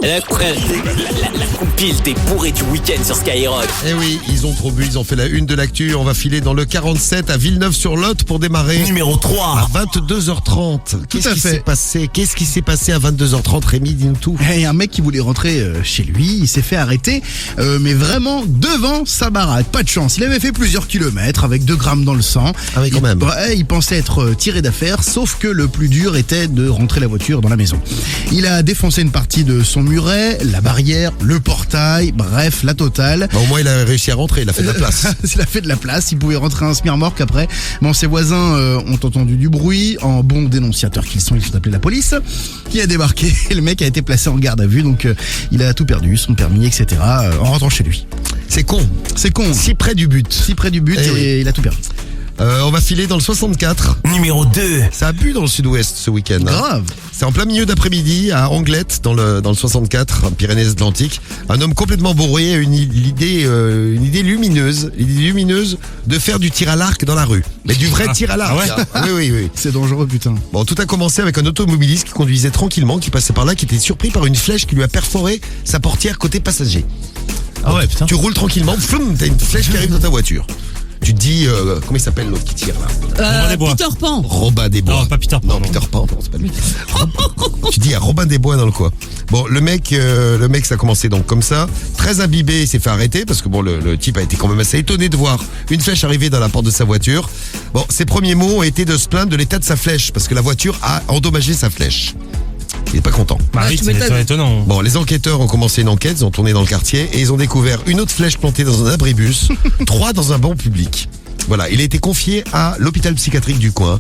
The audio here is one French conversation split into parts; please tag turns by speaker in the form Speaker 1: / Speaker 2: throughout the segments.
Speaker 1: La compile des bourrés du week-end sur Skyrock.
Speaker 2: Eh oui, ils ont trop bu, ils ont fait la une de l'actu. On va filer dans le 47 à Villeneuve-sur-Lot pour démarrer.
Speaker 1: Numéro 3.
Speaker 2: À 22h30. Qu'est-ce qui s'est passé à 22h30, Rémi, dis-nous tout.
Speaker 3: Et un mec qui voulait rentrer chez lui, il s'est fait arrêter, mais vraiment devant sa baraque. Pas de chance, il avait fait plusieurs kilomètres avec 2 grammes dans le sang.
Speaker 2: Ah oui, quand même.
Speaker 3: Il pensait être tiré d'affaire, sauf que le plus dur était de rentrer la voiture dans la maison. Il a défoncé une partie de son muret, la barrière, le portail, bref, la totale.
Speaker 2: Au moins, il a réussi à rentrer, il a fait de la place.
Speaker 3: Il a fait de la place, il pouvait rentrer un smirmorque après. Bon, ses voisins ont entendu du bruit, en bons dénonciateurs qu'ils sont appelé la police, qui a débarqué et le mec a été placé en garde à vue, donc il a tout perdu, son permis, etc. En rentrant chez lui.
Speaker 2: C'est con. Si près du but.
Speaker 3: Et il a tout perdu.
Speaker 2: On va filer dans le 64.
Speaker 1: Numéro 2.
Speaker 2: Ça a bu dans le sud-ouest ce week-end.
Speaker 3: Grave.
Speaker 2: C'est en plein milieu d'après-midi à Anglette dans le 64, en Pyrénées-Atlantiques. Un homme complètement bourré a une idée lumineuse de faire du tir à l'arc dans la rue. Mais du vrai tir à l'arc.
Speaker 1: Ah ouais.
Speaker 2: Oui.
Speaker 3: C'est dangereux, putain.
Speaker 2: Bon, tout a commencé avec un automobiliste qui conduisait tranquillement, qui passait par là, qui était surpris par une flèche qui lui a perforé sa portière côté passager.
Speaker 1: Ah ouais, putain.
Speaker 2: Tu roules tranquillement, floum, t'as une flèche qui arrive dans ta voiture. Tu te dis, comment il s'appelle l'autre qui tire là?
Speaker 4: Peter Pan.
Speaker 2: Robin des Bois.
Speaker 1: Non, pas Peter Pan.
Speaker 2: Non, Peter Pan, non, c'est pas lui. Tu dis, il y a Robin des Bois dans le coin. Bon, le mec, ça a commencé donc comme ça. Très imbibé, il s'est fait arrêter parce que bon, le type a été quand même assez étonné de voir une flèche arriver dans la porte de sa voiture. Bon, ses premiers mots ont été de se plaindre de l'état de sa flèche parce que la voiture a endommagé sa flèche. Il est pas content.
Speaker 4: Bah oui, c'est étonnant.
Speaker 2: Bon, les enquêteurs ont commencé une enquête, ils ont tourné dans le quartier et ils ont découvert une autre flèche plantée dans un abribus, 3 dans un banc public. Voilà, il a été confié à l'hôpital psychiatrique du coin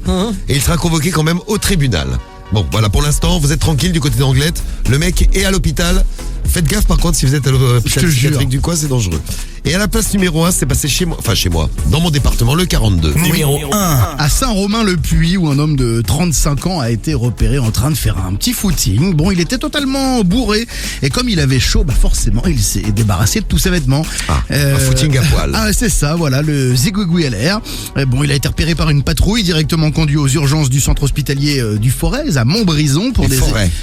Speaker 2: et il sera convoqué quand même au tribunal. Bon, voilà, pour l'instant, vous êtes tranquille du côté d'Anglette. Le mec est à l'hôpital. Faites gaffe par contre si vous êtes à l'hôpital psychiatrique du coin, c'est dangereux. Et à la place numéro 1, c'est passé chez moi, dans mon département, le 42.
Speaker 1: Numéro 1.
Speaker 3: À Saint-Romain-le-Puy, où un homme de 35 ans a été repéré en train de faire un petit footing. Bon, il était totalement bourré. Et comme il avait chaud, forcément, il s'est débarrassé de tous ses vêtements.
Speaker 2: Un footing à poil.
Speaker 3: Ah, c'est ça, voilà, le zigouigoui LR. Bon, il a été repéré par une patrouille, directement conduit aux urgences du centre hospitalier du Forez, à Montbrison, pour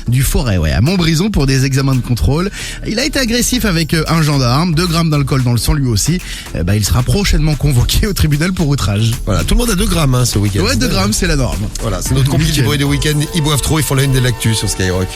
Speaker 3: du Forêt, à Montbrison pour des examens de contrôle. Il a été agressif avec un gendarme, 2 grammes d'alcool dans le sang lui aussi. Il sera prochainement convoqué au tribunal pour outrage.
Speaker 2: Voilà, tout le monde a 2 grammes ce week-end.
Speaker 3: Ouais, 2 grammes, c'est la norme.
Speaker 2: Voilà, c'est notre compil du bruit de week-end. Ils boivent trop, ils font la une de l'actu sur Skyrock.